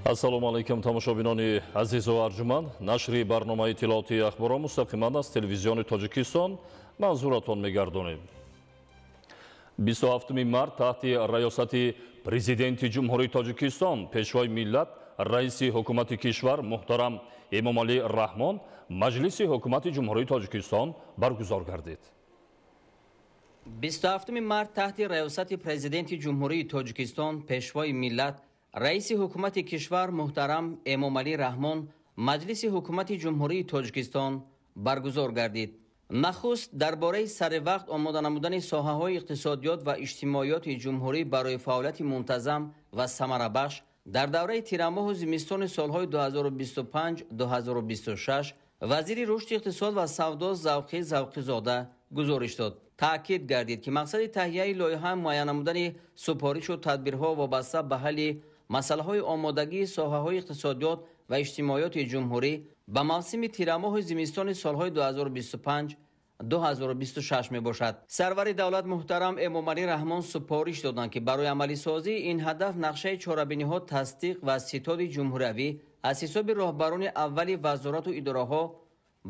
ассалому алайкум тамошобинони азизу арҷуманд. нашри барномаи иттилоотии ахборот мустақиман аз телевизиони Тоҷикистон манзуратон мегардонем. 27 март таҳти раёсати президенти ҷумҳурии Тоҷикистон пешвои миллат раиси ҳукумати кишвар муҳтарам Эмомалӣ Раҳмон маҷлиси ҳукумати ҷумҳурии Тоҷикистон баргузор гардид. 27 март таҳти раёсати президенти ҷумҳурии Тоҷикистон пешвои миллат раиси ҳукумати кишвар муҳтарам Эмомалӣ Раҳмон маҷлиси ҳукумати ҷумҳурии Тоҷикистон баргузор гардид. нахуст дар бораи саривақт омода намудани соҳаҳои иқтисодиёт ва иҷтимоиёти ҷумҳурӣ барои фаъолияти мунтазам ва самарабахш дар давраи тирамоҳу зимистони солҳои 2025-2026 вазири рушди иқтисод ва савдо Завқӣ Завқизода гузориш дод. таъкид гардид ки мақсади таҳияи лоиҳа муайян намудани супоришу тадбирҳо вобаста ба ҳалли масъалаҳои омодагии соҳаҳои иқтисодиёт ва иҷтимоиёти ҷумҳурӣ ба мавсими тирамоҳу зимистони солҳои 2025-2026 мебошад. сарвари давлат муҳтарам Эмомалӣ Раҳмон супориш доданд ки барои амалисозии ин ҳадаф нақшаи чорабиниҳо тасдиқ ва ситоди ҷумҳуриявӣ аз ҳисоби роҳбарони аввали вазорату идораҳо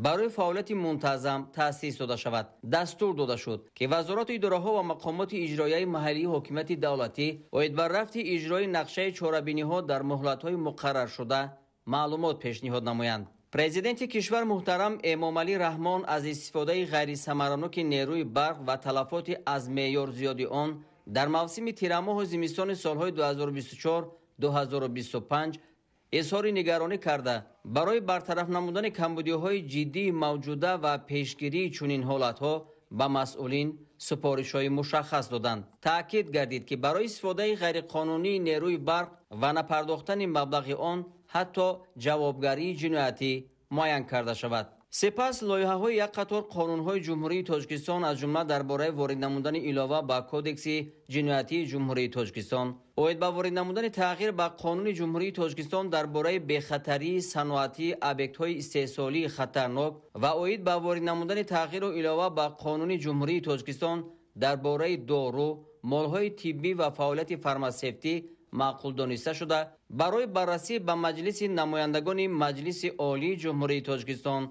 барои фаъолияти мунтазам таъсис дода шавад. дастур дода шуд ки вазорату идораҳо ва мақомоти иҷроияи маҳаллии ҳокимияти давлатӣ оид ба рафти иҷрои нақшаи чорабиниҳо дар муҳлатҳои муқарраршуда маълумот пешниҳод намоянд. президенти кишвар муҳтарам Эмомалӣ Раҳмон аз истифодаи ғайрисамараноки нерӯи барқ ва талафоти аз меъёр зиёди он дар мавсими тирамоҳу зимистони солҳои 2024-2025 изҳори нигаронӣ карда барои бартараф намудани камбудиҳои ҷиддии мавҷуда ва пешгирии чунин ҳолатҳо ба масъулин супоришҳои мушаххас доданд. таъкид гардид ки барои истифодаи ғайриқонунии нерӯи барқ ва напардохтани маблағи он ҳатто ҷавобгарии ҷиноятӣ муайян карда шавад. сипас лоиҳаҳои як қатор қонунҳои ҷумҳурии Тоҷикистон аз ҷумла дар бораи ворид намудани илова ба кодекси ҷиноятии ҷумҳурии Тоҷикистон, оид ба ворид намудани тағйир ба қонуни ҷумҳурии Тоҷикистон дар бораи бехатарии саноатии объектҳои истеҳсолии хатарнок ва оид ба ворид намудани тағйиру илова ба қонуни ҷумҳурии Тоҷикистон дар бораи дору, молҳои тиббӣ ва фаъолияти фармасевтӣ маъқул дониста шуда барои баррасӣ ба маҷлиси намояндагони Маҷлиси Олии Ҷумҳурии Тоҷикистон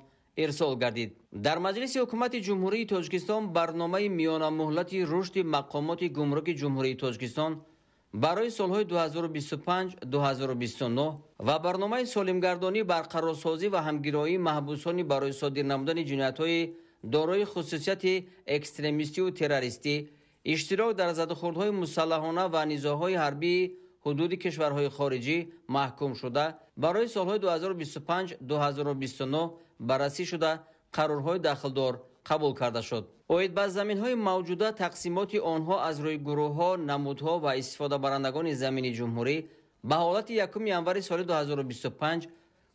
ирсол гардид. дар маҷлиси ҳукумати ҷумҳурии Тоҷикистон барномаи миёнамуҳлати рушди мақомоти гумруки ҷумҳурии Тоҷикистон барои солҳои 2025-2029 ва барномаи солимгардонӣ барқарорсозӣ ва ҳамгироии маҳбусони барои содир намудани ҷиноятҳои дорои хусусияти экстремистию террористӣ, иштирок дар задухӯрдҳои мусаллаҳона ва низоъҳои ҳарбии ҳудуди кишварҳои хориҷӣ маҳкум шуда барои солҳои 2025-2029 баррасӣ шуда қарорҳои дахлдор қабул карда шуд. оид ба заминҳои мавҷуда тақсимоти онҳо аз рӯи гурӯҳҳо, намудҳо ва истифодабарандагони замини ҷумҳурӣ ба ҳолати 1 январи соли 2025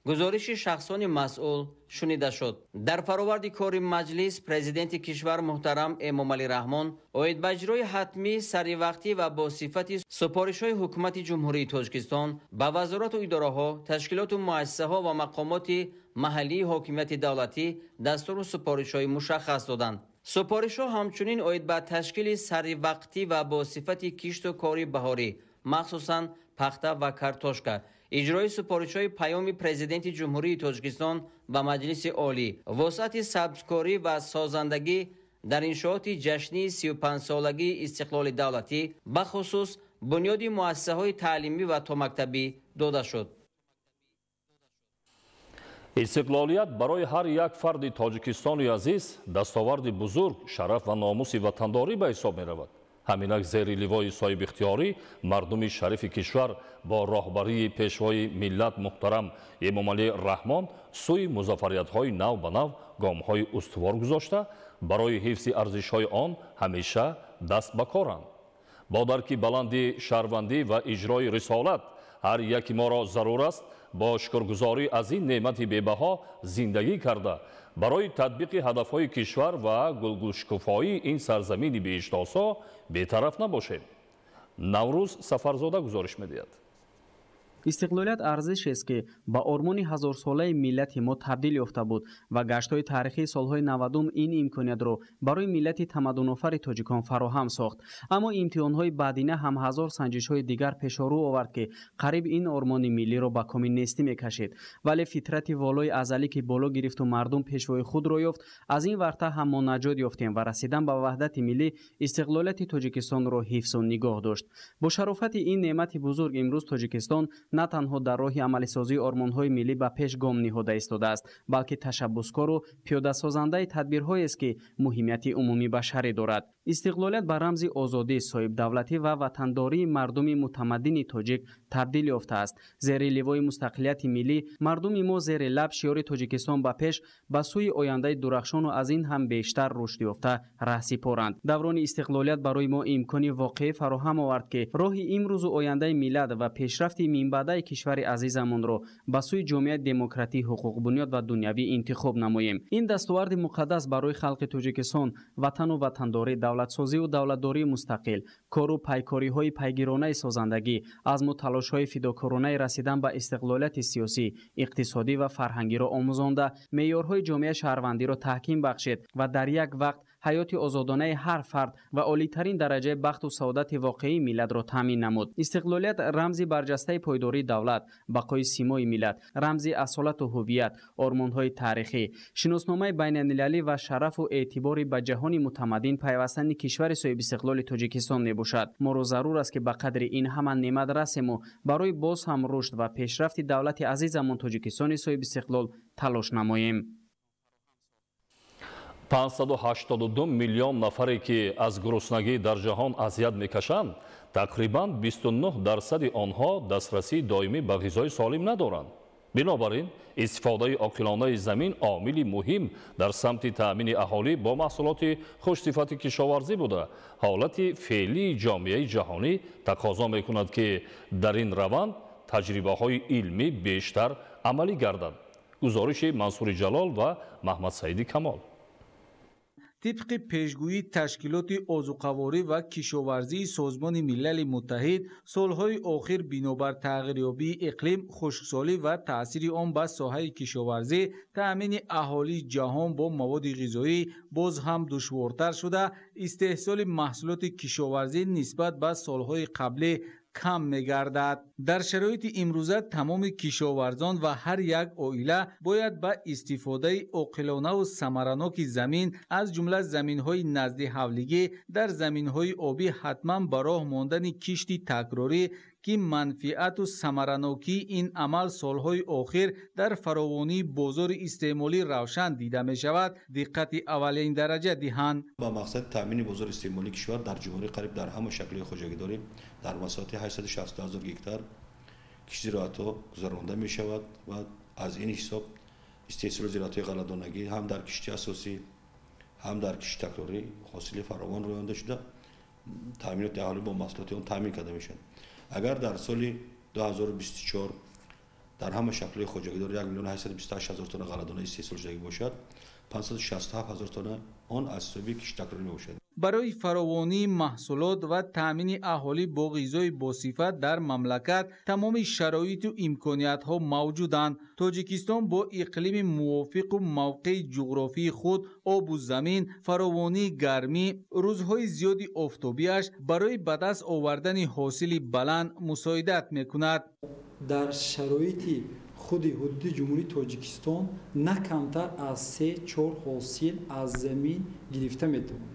гузориши шахсони масъул шунида шуд. дар фароварди кори маҷлис президенти кишвар муҳтарам Эмомалӣ Раҳмон оид ба иҷрои ҳатмӣ, саривақтӣ ва босифати супоришҳои ҳукумати ҷумҳурии Тоҷикистон ба вазорату идораҳо, ташкилоту муассисаҳо ва мақомоти маҳаллии ҳокимияти давлатӣ дастуру супоришҳои мушаххас доданд. супоришҳо ҳамчунин оид ба ташкили саривақтӣ ва босифати кишту кори баҳорӣ, махсусан пахта ва картошка, иҷрои супоришҳои паёми президенти ҷумҳурии Тоҷикистон ба Маҷлиси Олӣ, вусъати сабзкорӣ ва созандагӣ дар иншооти ҷашнии 35-солагии истиқлоли давлатӣ, бахусус бунёди муассисаҳои таълимӣ ва томактабӣ дода шуд. истиқлолият барои ҳар як фарди тоҷикистони азиз дастоварди бузург, шараф ва номуси ватандорӣ ба ҳисоб меравад. ҳаминак зери ливои соҳибихтиёрӣ мардуми шарифи кишвар бо роҳбарии пешвои миллат муҳтарам Эмомалӣ Раҳмон сӯи музаффариятҳои нав ба нав гомҳои устувор гузошта барои ҳифзи арзишҳои он ҳамеша даст ба коранд. бо дарки баланди шаҳрвандӣ ва иҷрои рисолат ҳар яки моро зарур аст бо шукргузорӣ аз ин неъмати бебаҳо зиндагӣ карда барои татбиқи ҳадафҳои кишвар ва гулгушкуфоии ин сарзамини беиштосо бетараф набошем. наврӯз Сафарзода гузориш медиҳад. استقلالیت ارزشی است که با آرمان هزارساله ملت ما تبدیل یافته بود و گشت‌های تاریخی سالهای 90 این امکانیت را برای ملت تمدن‌آفر تاجیکان فراهم ساخت. اما امتحان‌های بعدینه هم هزار سنجش‌های دیگر پیش رو آورد که قریب این آرمان ملی را به کام نیستی می‌کشید. ولی فطرت والای ازلی که بالا گرفت و مردم پیشوای خود را یافت، از این ورطه هم ما نجات یافتیم و رسیدن به وحدت ملی استقلالیت تاجیکستان را حفظ و نگاه داشت. با شرافت این نعمت بزرگ امروز تاجیکستان نه تنها در راه عملی سازی آرمان‌های ملی به پیش گام نهاده ایستاده است، بلکه تشبثکار و پیاده سازنده تدبیرهایی است که مهمیت عمومی بشری دارد. استقلالیت به رمز آزادی، صاحب دولتی و وطنداری مردم متمدن تاجیک تبدیل یافته است. زیر لوای مستقلیت ملی مردم ما زیر لب شعار تاجیکستان به پیش به سوی آینده درخشان و از این هم بیشتر رشد یافته راه سپارند. دوران استقلالیت برای ما امکانی واقعی فراهم آورد که راه امروز و آینده ملت و پیشرفت منبع کشور عزیزمان را به سوی جامعه دموکراتی، حقوق بنیاد و دنیوی انتخاب نماییم. این دستاورد مقدس برای خلق تاجیکستان وطن و وطنداری، دولت سازی و دولتداری مستقل، کار و پیکاری های پیگیرانه سازندگی، از تلاش های فداکارانه رسیدن به استقلالیت سیاسی، اقتصادی و فرهنگی را آموزانده، معیارهای جامعه شهروندی را تحکیم بخشید و در یک وقت حیات آزادانه هر فرد و عالی‌ترین درجه بخت و سعادت واقعی ملت را تامین نمود. استقلالیت رمز برجسته پایداری دولت، بقای سیمای ملت، رمز اصالت و هویت، آرمان‌های تاریخی، شناسنامه بین‌المللی و شرف و اعتبار به جهان متمدن پیوستن کشور صاحب استقلال تاجیکستان میباشد. ما را ضرور است که به قدر این همان نعمت رسیم و برای باز هم رشد و پیشرفت دولت عزیزمان تاجیکستان صاحب استقلال تلاش نماییم. 582 миллион нафаре ки аз гуруснагӣ дар ҷаҳон азият мекашанд, тақрибан 29% онҳо дастрасии доимӣ ба ғизои солим надоранд. бинобар ин истифодаи оқилонаи замин омили муҳим дар самти таъмини аҳолӣ бо маҳсулоти хушсифати кишоварзӣ буда, ҳолати феълии ҷомеаи ҷаҳонӣ тақозо мекунад ки дар ин раванд таҷрибаҳои илмӣ бештар амалӣ гарданд. гузориши мансури ҷалол ва маҳмадсаиди камол. طبق پیشگویی تشکیلات آذوقه‌واری و کشاورزی سازمان ملل متحد سالهای آخر بنابر تغییریابی اقلیم، خشکسالی و تأثیر آن بر ساحه کشاورزی، تأمین اهالی جهان با مواد غذایی باز هم دشوارتر شده، استحصال محصولات کشاورزی نسبت به سالهای قبلی کم می‌گردد. در شرایط امروزه تمام کشاورزان و هر یک عائله باید با استفاده عاقلانه و ثمرناک زمین از جمله زمین‌های نزد حولگی در زمین‌های آبی حتما به راه ماندن کشتی تکراری که منفعت و ثمرناکی این عمل سالهای آخر در فراوانی بازار استعمالی روشن دیده می شود دقت اولین درجه دهند. با مقصد تامین بازار استعمالی کشور در جمهوری قریب در همه شکل خوجگی داریم. در مساحت 860,000 گکتار کشتی زراعت‌ها گذرانده می شود و از این حساب استحصال زراعت‌های غله‌دانگی هم در کشتی اساسی هم در کشتی تکراری حاصل فراوان روی آورده شده. تامینات اهالی با محصولات آن تامین کرده میشن. اگر در سال 2024 در همه شکل خوجگی دار 1,828,000 تن غله‌دانه استحصال شده باشد، 567,000 تن آن از سوی کشتی تکراری باشد. برای فراوانی محصولات و تامین اهالی با غذای باصفت در مملکت تمام شرایط و امکانیت‌ها موجودند. تاجیکستان با اقلیم موافق و موقع جغرافی خود، آب و زمین، فراوانی گرمی، روزهای زیادی آفتابیش برای به دست آوردن حاصل بلند مساعدت می‌کند. در شرایط خود حدود جمهوری تاجیکستان نه کمتر از 3-4 حاصل از زمین گرفته می‌توانیم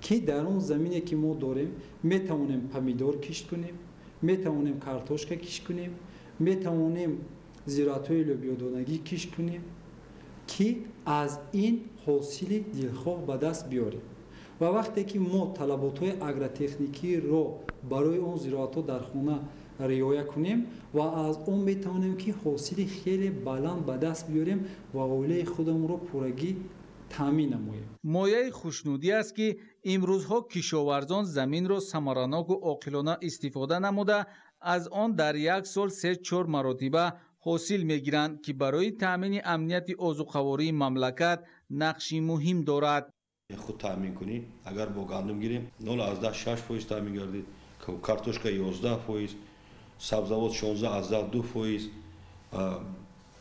که در اون زمینی که ما داریم میتوانیم پمیدار کشت کنیم، میتوانیم کارتوشکا کشت کنیم، میتوانیم زراعت‌های لوبیادانگی کشت کنیم که از این حاصل دلخواه به دست بیاریم. و وقتی که ما طلبات‌های اگرتکنیکی رو برای اون زراعت‌ها در خانه رعایت کنیم و از اون میتوانیم که حاصل خیلی بلند به دست بیاریم و عائله خودمون رو پورگی تامین نماییم. مایه خوشنودی است که امروزها کشاورزان زمین را ثمرناک و عاقلانه استفاده نموده از آن در یک سال 3-4 مراتبه حاصل میگیرند که برای تامین امنیت آذوقه‌واری مملکت نقشی مهم دارد. خود تامین کنی اگر با گندم گیریم 0.6% تامین گردید، کارتوشکا 11%، سبزوات 16 از 2%،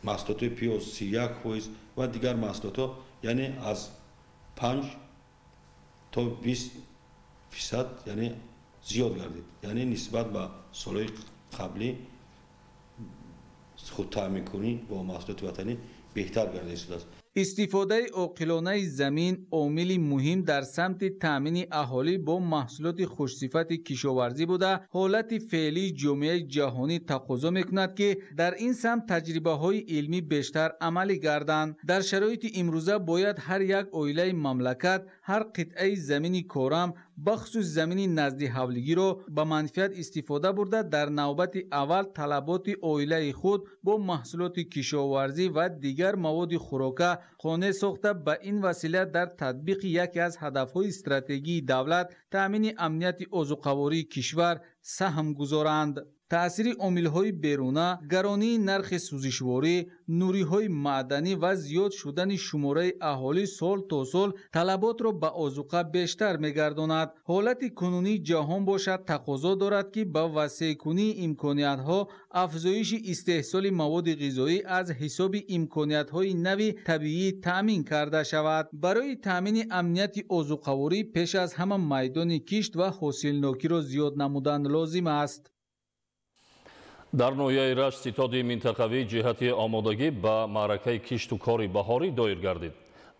محصولات پیاز 31% و دیگر محصولات، یعنی از 5 تا 20% یعنی زیاد گردید، یعنی نسبت به سالهای قبلی خود تامین کنی با محصولات وطنی بهتر گردیده است. استفاده عاقلانه زمین عاملی مهم در سمت تامین اهالی با محصولات خوشصفت کشاورزی بوده. حالت فعلی جامعه جهانی تقاضا میکند که در این سمت تجربه های علمی بیشتر عملی گردند. در شرایط امروزه باید هر یک عائله مملکت هر قطعه زمین کارم بخصوص زمین نزد حولگی را به منفعت استفاده برده در نوبت اول طلبات عائله خود با محصولات کشاورزی و دیگر مواد خوراکه خانه ساخته. به این وسیله در تطبیق یکی از هدفهای استراتژی دولت تامین امنیت غذاخوری کشور سهم گذارند. تأثیر عامل‌های بیرونه، گرانی نرخ سوزشواری، نوری‌های معدنی و زیاد شدن شماره اهالی سال تا سال طلبات را به آذوقه بیشتر می‌گرداند. حالت کنونی جهان باشد تقاضا دارد که با وسیع کنی امکانیت‌ها افزایش استحصال مواد غذایی از حساب امکانیت‌های نوی طبیعی تأمین کرده شود. برای تأمین امنیت غذاخوری پیش از همه میدان کشت و حاصلناکی را زیاد نمودن لازم است. дар ноҳияи Рашт ситоди минтақавӣ ҷиҳати омодагӣ ба маъракаи кишту кори баҳорӣ доир гардид.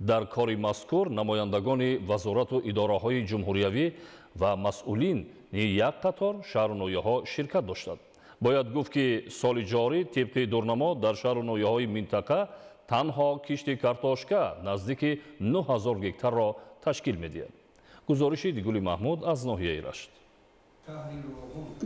дар кори мазкур намояндагони вазорату идораҳои ҷумҳуриявӣ ва масъулини як қатор шаҳру ноҳияҳо ширкат доштанд. бояд гуфт ки соли ҷорӣ тибқи дурнамо дар шаҳру ноҳияҳои минтақа танҳо кишти картошка наздики 9000 гектарро ташкил медиҳад. гузориши Дигули Маҳмуд аз ноҳияи Рашт.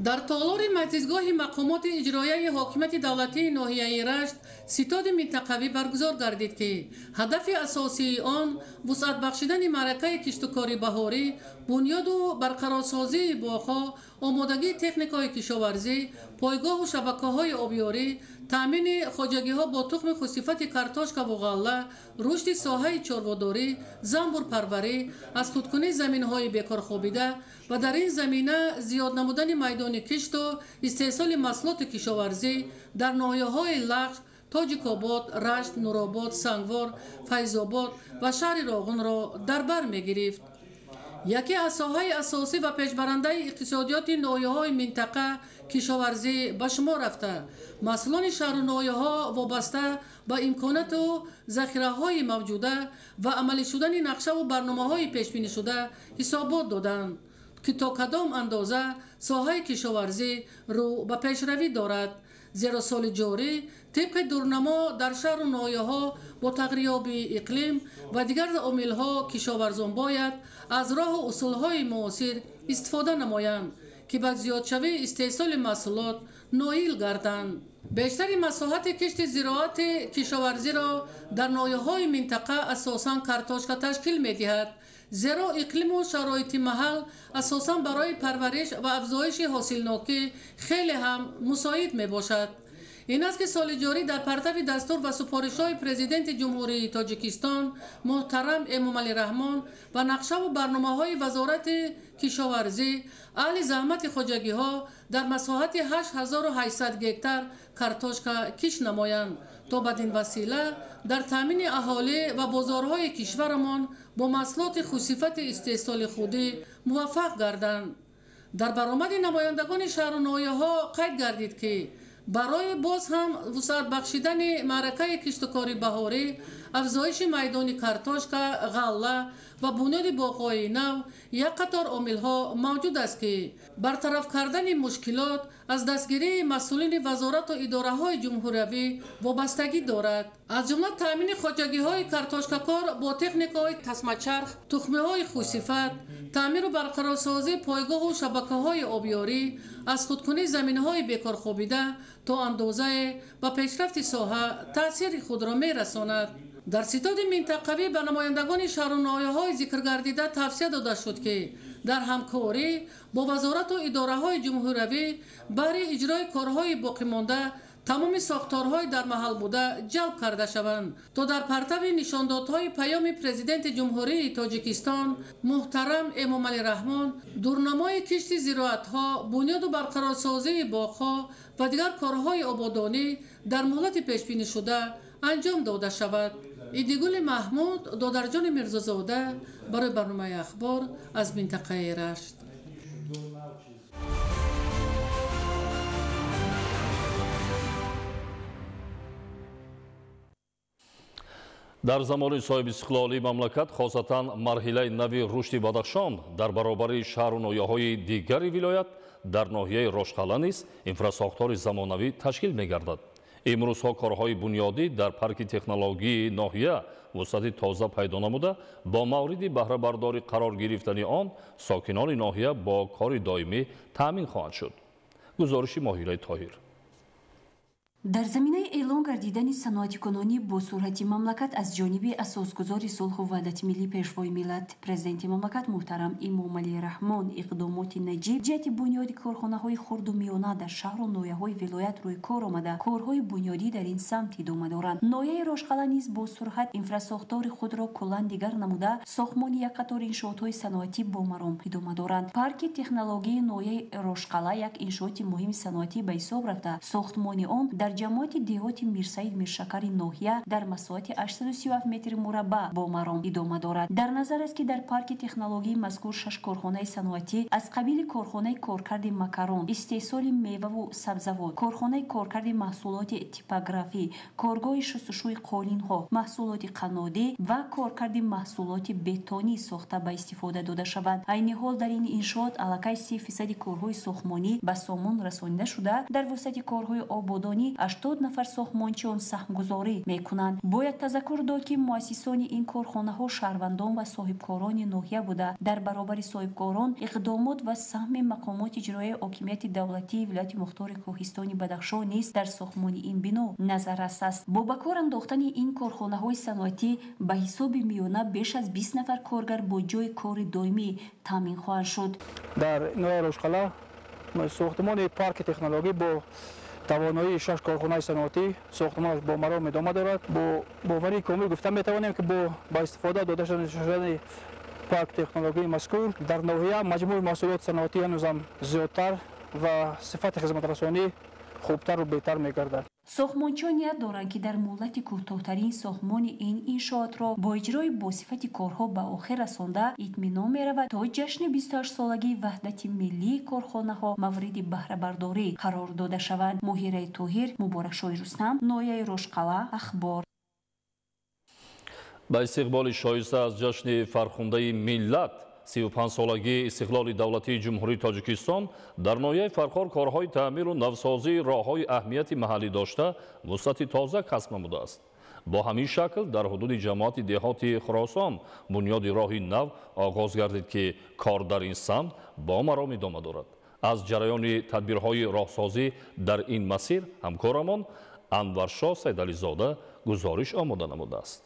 дар толори маҷлисгоҳи мақомоти иҷроияи ҳокимияти давлатии ноҳияи Рашт ситоди минтақавӣ баргузор гардид ки ҳадафи асосии он вусъат бахшидани маъракаи киштукори баҳорӣ, бунёду барқарорсозии боғҳо, омодагии техникаҳои кишоварзӣ, пойгоҳу шабакаҳои обёрӣ, таъмини хоҷагиҳо бо тухми хусифати картошкаву ғалла, рушди соҳаи чорводорӣ, занбурпарварӣ, аз худкунии заминҳои бекорхобида ва дар ин замина зиёд намудани майдони кишту истеҳсоли маҳсулоти кишоварзӣ дар ноҳияҳои Лағш, Тоҷикобод, Рашт, Нуробод, Сангвор, Файзобод ва шаҳри Роғунро дар бар мегирифт. яке аз соҳаи асосӣ ва пешбарандаи иқтисодиёти ноҳияҳои минтақа кишоварзӣ ба шумор рафта, масъулони шаҳру ноҳияҳо вобаста ба имконату захираҳои мавҷуда ва амалӣ шудани нақшаву барномаҳои пешбинишуда ҳисобот доданд ки то кадом андоза соҳаи кишоварзӣ рӯ ба пешравӣ дорад. зеро соли ҷорӣ тибқи дурнамо дар шаҳру ноҳияҳо бо тағйирёбии иқлим ва дигар омилҳо кишоварзон бояд аз роҳу усулҳои муосир истифода намоянд ки ба зиёдшавии истеҳсоли маҳсулот ноил гарданд. бештари масоҳати кишти зироати кишоварзиро дар ноҳияҳои минтақа асосан картошка ташкил медиҳад, зеро иқлиму шароити маҳал асосан барои парвариш ва афзоиши ҳосилнокӣ хеле ҳам мусоид мебошад. ин аст ки соли ҷорӣ дар партави дастур ва супоришҳои президенти ҷумҳурии Тоҷикистон муҳтарам Эмомалӣ Раҳмон ва нақшаву барномаҳои вазорати кишоварзӣ аҳли заҳмати хоҷагиҳо дар масоҳати 8800 гектар картошка кишт намоянд то бадин васила дар таъмини аҳолӣ ва бозорҳои кишварамон бо маҳсулоти хусифати истеҳсоли худӣ муваффақ гарданд. дар баромади намояндагони шаҳру ноҳияҳо қайд гардид ки барои боз ҳам вусъат бахшидани маъракаи киштукори баҳорӣ, афзоиши майдони картошка, ғалла ва бунёди боғҳои нав як қатор омилҳо мавҷуд аст ки бартараф кардани мушкилот аз дастгирии масъулини вазорату идораҳои ҷумҳуриявӣ вобастагӣ дорад. аз ҷумла таъмини хоҷагиҳои картошкакор бо техникаҳои тасмачарх, тухмиҳои хусифат, таъмиру барқарорсозии пойгоҳу шабакаҳои обёрӣ, аз худкунии заминҳои бекорхобида то андозае ба пешрафти соҳа таъсири худро мерасонад. дар ситоди минтақавӣ ба намояндагони шаҳру ноҳияҳои зикргардида тавсия дода шуд ки дар ҳамкорӣ бо вазорату идораҳои ҷумҳуриявӣ баҳри иҷрои корҳои боқимонда تمام ساختارهای در محل بوده جلب کرده شوند تا در پرتو نشاندادهای پیام پرزیدنت جمهوری تاجیکستان محترم امامعلی رحمان دورنمای کشت زراعتها، بنیاد و برقرارسازی باغها و دیگر کارهای آبادانی در مهلت پیش بینی شده انجام داده شود. ایدیگل محمود، دادرجان میرزازاده برای برنامه اخبار از منطقه رشت. дар замони соҳиби истиқлолии мамлакат хосатан марҳилаи нави рушди бадахшон дар баробари шаҳру ноҳияҳои дигари вилоят дар ноҳияи рошқала низ инфрасохтори замонавӣ ташкил мегардад. имрӯзҳо корҳои бунёдӣ дар парки технологии ноҳия вусъати тоза пайдо намуда бо мавриди баҳрабардорӣ қарор гирифтани он сокинони ноҳия бо кори доимӣ таъмин хоҳанд шуд. гузориши моҳираи тоҳир. дар заминаи эълон гардидани саноатикунонӣ бо суръати мамлакат аз ҷониби асосгузори сулҳу ваҳдати миллӣ пешвои миллат президенти мамлакат муҳтарам эмомалӣ раҳмон иқдомоти наҷиб ҷиҳати бунёди корхонаҳои хурду миёна дар шаҳру ноҳияҳои вилоят рӯи кор омада корҳои бунёдӣ дар ин самт идома доранд. ноҳияи рошқала низ бо суръат инфрасохтори худро куллан дигар намуда сохтмони як қатори иншоотҳои саноатӣ бо маром идома доранд. парки технологии ноҳияи рошқала як иншооти муҳими саноатӣ ба ҳисоб рафта сохтмони он дар ҷамоати деҳоти мирсаид миршакари ноҳия дар масоҳати 837 метри мураббаъ бо маром идома дорад. дар назар аст ки дар парки технологии мазкур 6 корхонаи саноатӣ аз қабили корхонаи коркарди макарон, истеҳсоли меваву сабзавот, корхонаи коркарди маҳсулоти типографӣ, коргоҳи шустушӯи қолинҳо, маҳсулоти қаннодӣ ва коркарди маҳсулоти бетонӣ сохта ба истифода дода шаванд. айни ҳол дар ин иншоот аллакай 30% корҳои сохтмонӣ ба сомон расонида шуда дар вусъати корҳои ободонӣ 80 нафар сохтмончи он саҳмгузорӣ мекунанд. бояд тазаккур дод ки муассисони ин корхонаҳо шаҳрвандон ва соҳибкорони ноҳия буда дар баробари соҳибкорон иқдомот ва саҳми мақомоти иҷроияи ҳокимияти давлатии вилояти мухтори кӯҳистони бадахшон низ дар сохтмони ин бино назаррас аст. бо ба кор андохтани ин корхонаҳои саноатӣ ба ҳисоби миёна беш аз 20 нафар коргар бо ҷои кори доимӣ таъмин хоҳанд шуд. дар ноҳияи рошқала сохтмони парки технологӣ бо тавоноии 6 корхонаи саноатӣ сохтмонаш бо маром идома дорад. бо боварии комил гуфта метавонем ки ба истифода дода шудани парк технологии мазкур дар ноҳия маҷмӯи маҳсулоти саноатӣ ҳанӯзам зиёдтар ва сифати хизматрасонӣ хубтару беҳтар мегардад. сохтмончиён ният доранд ки дар муддати кӯтоҳтарин сохтмони ин иншоотро бо иҷрои босифати корҳо ба охир расонда итминон меравад то ҷашни 28-солагии ваҳдати миллии корхонаҳо мавриди баҳрабардорӣ қарор дода шаванд. моҳираи тоҳир, муборакшоҳи рустам, ноҳияи рошқала, ахбор. ба истиқболи шоиста аз ҷашни фархундаи миллат 35-солагии истиқлоли давлатии ҷумҳурии Тоҷикистон дар ноҳияи Фархор корҳои таъмиру навсозии роҳҳои аҳамияти маҳаллӣ дошта вусъати тоза касб намудааст. бо ҳамин шакл дар ҳудуди ҷамоати деҳоти Хӯросон бунёди роҳи нав оғоз гардид ки кор дар ин самт бо маром идома дорад. аз ҷараёни тадбирҳои роҳсозӣ дар ин масир ҳамкорамон Анваршо Сайдализода гузориш омода намудааст.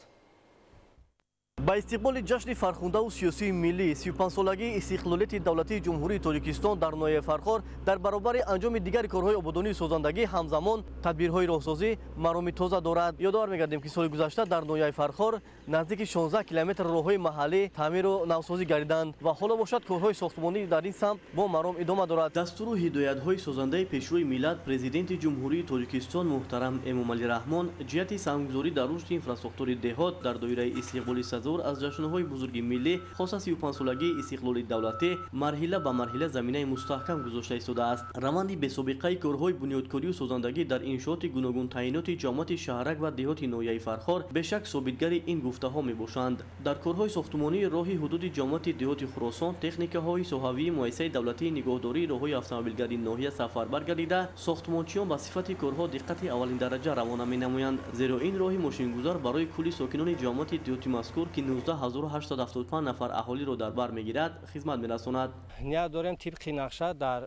ба истиқболи ҷашни фархундаву сиёсии миллӣ 35-солагии истиқлолияти давлатии ҷумҳурии Тоҷикистон дар ноҳияи Фархор дар баробари анҷоми дигари корҳои ободонии созандагӣ ҳамзамон тадбирҳои роҳсозӣ мароми тоза дорад. ёдовар мегардем ки соли гузашта дар ноҳияи Фархор наздики 16 километр роҳҳои маҳаллӣ таъмиру навсозӣ гардиданд ва ҳоло бошад корҳои сохтмонӣ дар ин самт бо маром идома дорад. дастуру ҳидоятҳои созандаи пешрӯи миллат президенти ҷумҳурии Тоҷикистон муҳтарам Эмомалӣ Раҳмон ҷиҳати саҳмгузорӣ дар рушди инфраструктури деҳот дар доираи истиқболи сазур аз ҷашнҳои бузурги миллӣ хоса 35-солагии истиқлоли давлатӣ марҳила ба марҳила заминаи мустаҳкам гузошта истодааст. раванди бесобиқаи корҳои бунёдкорию созандагӣ дар иншооти гуногун таъиноти ҷамоати шаҳрак ва деҳоти ноҳияи Фархор бешак собитгари ин гуфтаҳо мебошанд. дар корҳои сохтмонии роҳи ҳудуди ҷамоати деҳоти Хӯросон техникаҳои соҳавии муассисаи давлатии нигоҳдории роҳҳои автомобилгари ноҳия сафарбар гардида сохтмончиён ба сифати корҳо диққати аввалин дараҷа равона менамоянд, зеро ин роҳи мошингузар барои кулли сокинони ҷамоати деҳоти мазкур ки 19875 нафар аҳолиро дар бар мегирад хизмат мерасонад. ният дорем тибқи нақша дар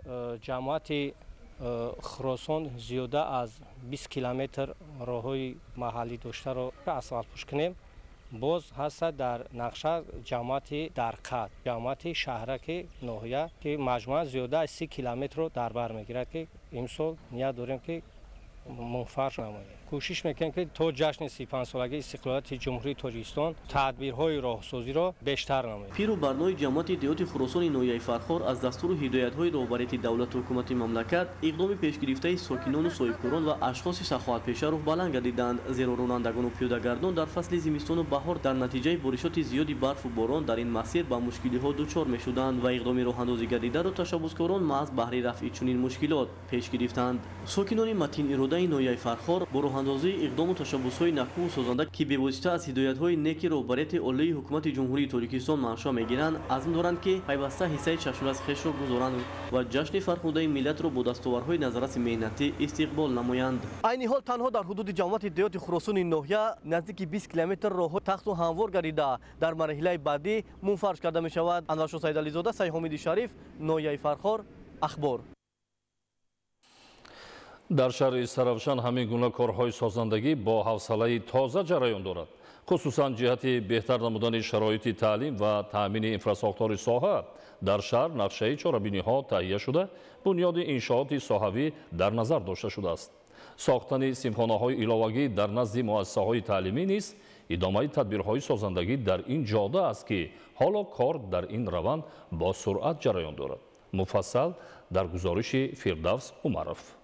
ҷамоати Хӯросон зиёда аз 20 километр роҳҳои маҳаллӣ доштаро асфалтпӯш кунем. боз ҳаста дар нақша ҷамоати дарқат, ҷамоати шаҳраки ноҳия ки маҷмӯан зиёда аз 30 километрро дар бар мегирад ки имсол ният дорем ки منفرش نماییم. کوشش میکنیم که تا جشن 35 سالگی استقلالیت جمهوری تاجیکستان تدبیرهای راهسازی را بیشتر نماییم. پیرو برنامه جماعت اتحاد خراسان نویای فرخار از دستور هدایت‌های رهبری دولت و حکومت مملکت اقدام پیشگرفته ساکنان و صاحبکاران و اشخاص سخاوتپیشه را بلند گردیدند، زیرا رانندگان و پیاده‌گردان در فصل زمستان و بهار در نتیجه بارشات زیادی برف و باران در این مسیر به مشکلات دچار می‌شدند و اقدام راهاندازی گردیده را تشبثکاران محض بهره رفع چنین مشکلات پیش گرفتند. ساکنان متین اراده نویای فرخار با راهاندازی اقدام و تشبث‌های نکو و سازنده که به واسطه از هدایت‌های نیک رهبری عالی حکومت جمهوری تاجیکستان منشأ می‌گیرند، عزم دارند که پیوسته حصه چشم از خویش را گذارند و جشن فرخنده ملت را با دستاوردهای نظارت مهنتی استقبال نمایند. عین حال تنها در حدود جماعت اتحاد خراسان ناحیه نزدیک 20 کیلومتر راه تخت و هموار گردیده در مرحله بعدی منفرش کرده می‌شود. انورشاه سیدعلیزاده، سید حامد شریف، ناحیه فرخار، اخبار. در شهر سرافشان همین گونه کارهای سازندگی با حوصله تازه جریان دارد. خصوصا جهت بهتر نمودن شرایط تعلیم و تامین انفراستراکچور ساحه در شهر نقشه چاره‌بینی‌ها تهیه شده، بنیاد انشاءات ساحوی در نظر داشته شده است. ساختن سیمخانه‌های ایلاوگی در نزد مؤسسه‌های تعلیمی نیز ادامه تدبیرهای سازندگی در این جاده است که حالا کار در این روند با سرعت جریان دارد. مفصل در گزارش فردوس عمرов.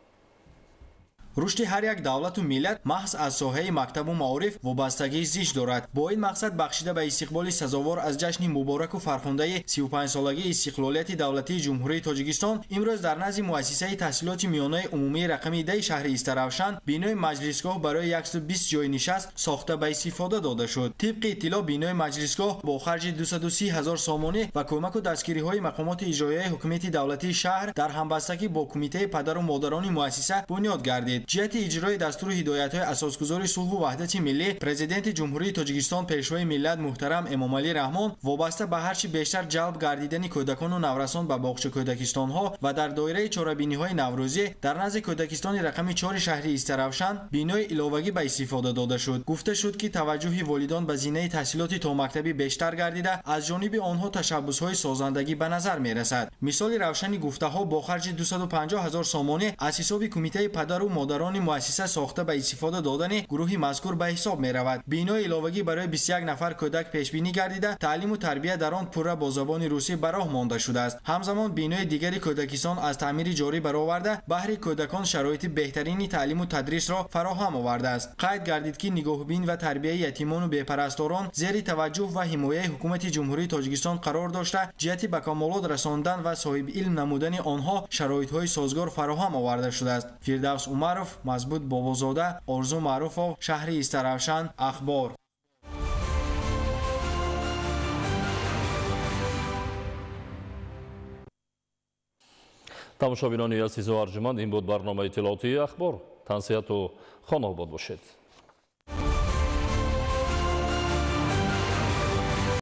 рушди ҳар як давлату миллат маҳз аз соҳаи мактабу маориф вобастагии зич дорад. бо ин мақсад бахшида ба истиқболи сазовор аз ҷашни мубораку фархундаи 35-солагии истиқлолияти давлатии ҷумҳурии тоҷикистон имрӯз дар назди муассисаи таҳсилоти миёнаи умумии рақами 10 шаҳри Истаравшан бинои маҷлисгоҳ барои 120 ҷойи нишаст сохта ба истифода дода шуд. тибқи иттилоъ бинои маҷлисгоҳ бо харҷи 230 000 сомонӣ ва кӯмаку дастгириҳои мақомоти иҷроияи ҳукумияти давлатии шаҳр дар ҳамбастагӣ бо кумитаи падару модарони муассиса бунёд гардид. ҷиҳати иҷрои дастури ҳидоятҳои асосгузори сулҳу ваҳдати миллӣ, президенти ҷумҳурии Тоҷикистон пешвои миллат муҳтарам Эмомалӣ Раҳмон вобаста ба ҳарчи бештар ҷалб гардидани кӯдакону наврасон ба боғча кӯдакистонҳо ва дар доираи чорабиниҳои наврӯзӣ дар назди кӯдакистони рақами 4 шаҳри Истаравшан бинои иловагӣ ба истифода дода шуд. гуфта шуд ки таваҷҷӯҳи волидон ба зинаи таҳсилоти томактабӣ бештар гардида, аз ҷониби онҳо ташаббусҳои созандагӣ ба назар мерасад. мисоли равшани гуфтаҳо бо харҷи 250 000 сомонӣ аз ҳисоби кумитаи падару модарони муассиса сохта ба истифода додани гурӯҳи мазкур ба ҳисоб меравад. бинои иловагӣ барои 21 нафар кӯдак пешбинӣ гардида, таълиму тарбия дар он пурра бо забони русӣ ба роҳ монда шудааст. ҳамзамон бинои дигари кӯдакистон аз таъмири ҷорӣ бароварда, баҳри кӯдакон шароити беҳтарини таълиму тадрисро фароҳам овардааст. қайд гардид ки нигоҳубин ва тарбияи ятимону бепарасторон зери таваҷҷӯҳ ва ҳимояи ҳукумати ҷумҳурии Тоҷикистон қарор дошта, ҷиҳати ба камолот расондан ва соҳибилм намудани онҳо шароитҳои созгор фароҳам оварда шудааст. Фирдавс Умаров, Мазбут Бобозода, Орзу Маъруфов, шаҳри Истаравшан, Ахбор. тамошобинони азизу арҷуманд, ин буд барномаи иттилоотии ахбор. тансиҳату хонобод бошед.